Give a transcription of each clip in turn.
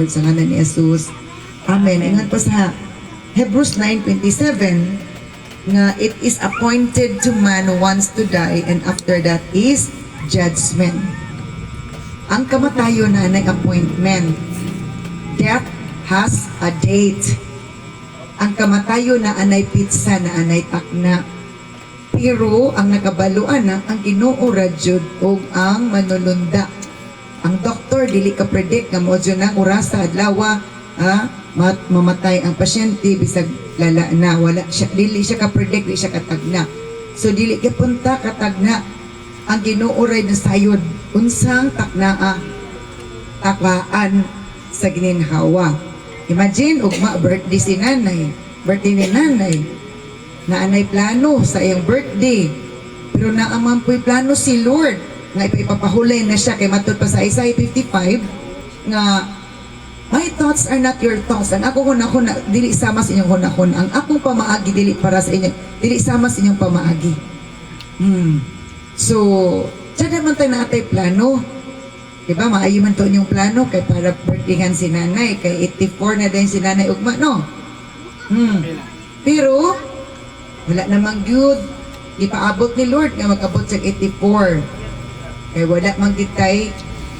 Lord, sa ngalan ni Jesus. Amen. Ingat pa sa Hebrews 9:27 nga it is appointed to man once to die and after that is judgment. Ang kamatayon na ay appointment. Death has a date. Ang kamatayon na anay pitsa na anay takna. Pero ang nakabaluan na ang Ginoo radyod o ang manununda. Ang doktor dili ka predict nga modyo na oras sa adlaw mamatay ang pasyente bisag lala na wala siya, dili siya ka predict, dili siya katagna. So dili ka punta katagna. Ang Ginoo ray nasayod unsang taknaa takwaan sa gininhawa. Imagine, ugma, birthday si nanay. Birthday ni nanay. Naanay plano sa iyang birthday. Pero naaman po'y plano si Lord. Nga ipapahulay na siya. Kay matod pa sa Isaiah 55, nga, my thoughts are not your thoughts. Ang ako hunahuna, dili sama sa inyong hunahuna. Ang akong pamaagi, dili para sa inyo. Dili sama sa inyong pamaagi. So, siya naman tayo na atay plano. Diba, maayo man to yung plano kay para birthdayhan si nanay, kay 84 na din si nanay ugma, no? Pero, wala namang good. Ipaabot ni Lord nga mag-abot sa 84. Kay wala mang gitay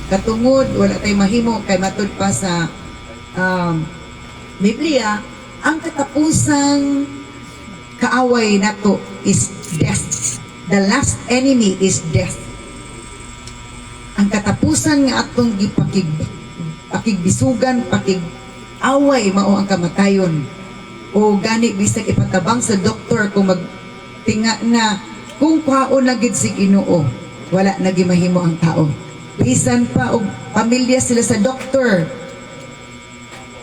katungod, wala tay mahimo, kay matud pa sa Biblia, ang katapusang kaaway nato is death. The last enemy is death. Ang katapusan nga atong pakigbisugan, pakig-away mao ang kamatayon. O gani bisag ipatabang sa doktor kung magtinga na kung kwaon na gid si Ginoo, wala na gimahimo ang tao. Bisan pa og pamilya sila sa doktor.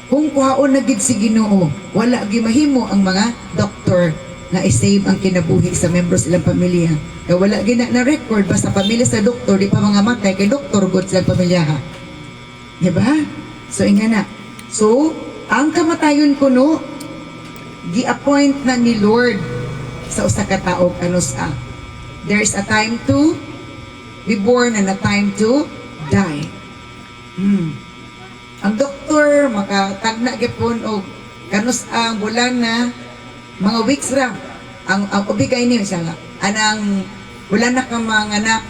Kung kwaon na gid si Ginoo, wala gimahimo ang mga doktor na i-save ang kinabuhi sa members silang pamilya. Kaya wala gina na record basta pamilya sa doktor, di pa mga matay kay doktor good silang pamilya ha. Diba? So inga na. So, ang kamatayon kuno gi-appoint na ni Lord sa usa ka tawo kanus there's a time to be born and a time to die. Ang doktor makatagna gyapon og kanus ang bulan na mga weeks ra ang ubigay niyo siya anang wala na ka mga anak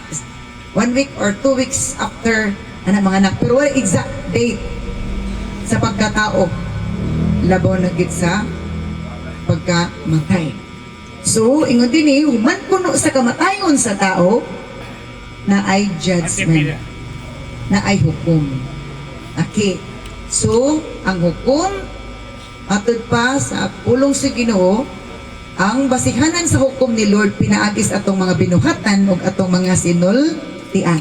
1 week or 2 weeks after anak mga anak, pero wala exact date sa pagkatao labaw na gid sa pagkamatay. So ingon dinhi human kuno sa kamatayon sa tao na ay judgment, na ay hukom. Okay, so ang hukom matod pa sa pulong si Ginoo, ang basihanan sa hukom ni Lord pinaagis atong mga binuhatan ug atong mga sinultian.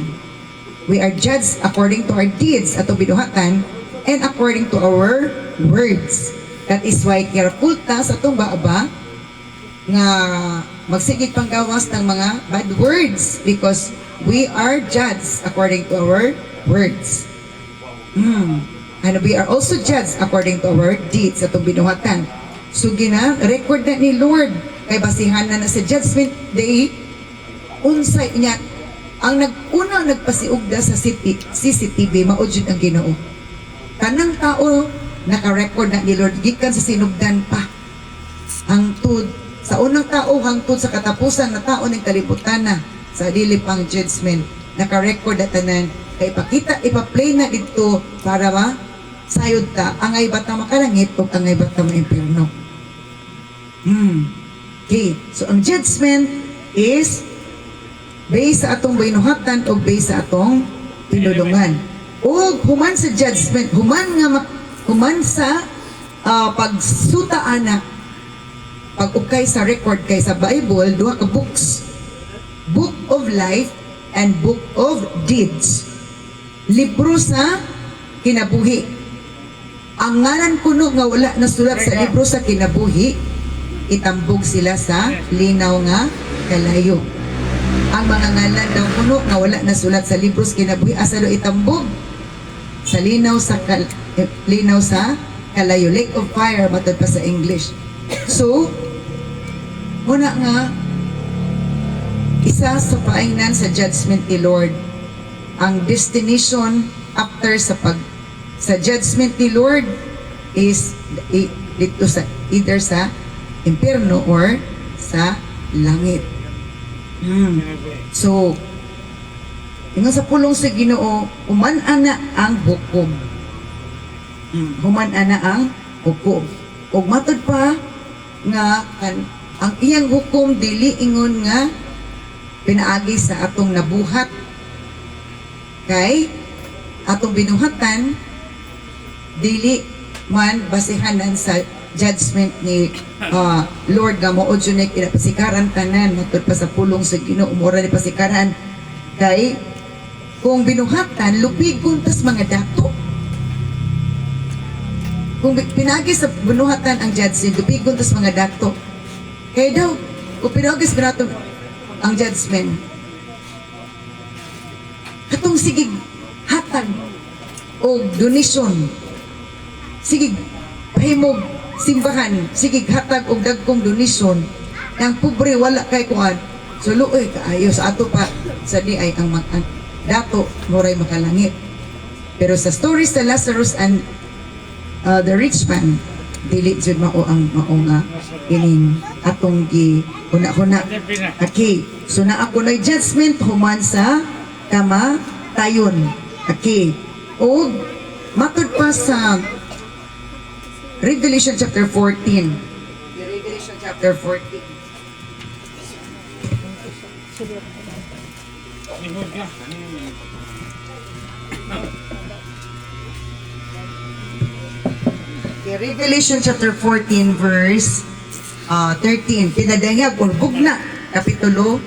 We are judged according to our deeds atong binuhatan and according to our words. That is why careful ta sa atong baaba nga magsigig panggawas ng mga bad words because we are judged according to our words. And we are also judged according to our deeds atong binuhatan. So record na ni Lord kay basihan na sa judgment day unsay niya ang unang nagpasiugda sa CCTV maudjud ang Ginoo. Kanang tao naka-record na ni Lord gikan sa sinugdan pa hangtod sa unang tao hangtod sa katapusan na tao ning kalibutan na sa dili pang judgment naka-record na tanan kay ipakita ipa-play na dito para sayod ta, angay bata makalangit o angay bata maimpyerno. Okay, so ang judgment is based sa atong binuhatan o based sa atong pinulungan. O human sa judgment, human sa pagsutaan na pag-ukay sa record kay sa Bible, duha ka books. Book of Life and Book of Deeds. Libro sa kinabuhi. Ang ngalan kuno nga wala nasulat sa libro sa kinabuhi, itambog sila sa linaw nga kalayo. Ang mga ngalan daw kuno nga wala nasulat sa libro sa kinabuhi, asa do itambog? Sa linaw sa kalayo. Lake of fire, matod pa sa English. So, muna nga, isa sa paingnan sa judgment ni Lord, ang destination after sa sa judgment ni Lord is dito sa either sa impyerno or sa langit. So, ingon sa pulong sa Ginoo, human ana ang hukom. Human ana ang hukom. Ug matud pa nga ang iyang hukom dili ingon nga pinaagi sa atong nabuhat kay atong binuhatan dili man basihanan sa judgment ni Lord nga mao jud nay kinapasikaran tanan matud pa sa pulong sa Ginoo mura ni pasikaran kay kung binuhatan lupigon tas mga dato. Kung pinagi sa binuhatan ang judgment lupigon tas mga dato. Kaya daw kung pinagi sa binuhatan ang judgment katong sige hatan o donation sige pahimog simbahan sige hatag og dagkong donation ang pobre wala kay kuan so luoy kaayo sa ato pa sa di ay ang dato moray makalangit pero sa story sa Lazarus and the rich man dili jud mao ang mao nga ining atong gi una okay so naa ko nay judgment human sa kamatayon okay og matud pa sa Revelation chapter 14. Revelation chapter 14. Okay, Revelation chapter 14 verse 13. Pinadangag or bugna kapitulo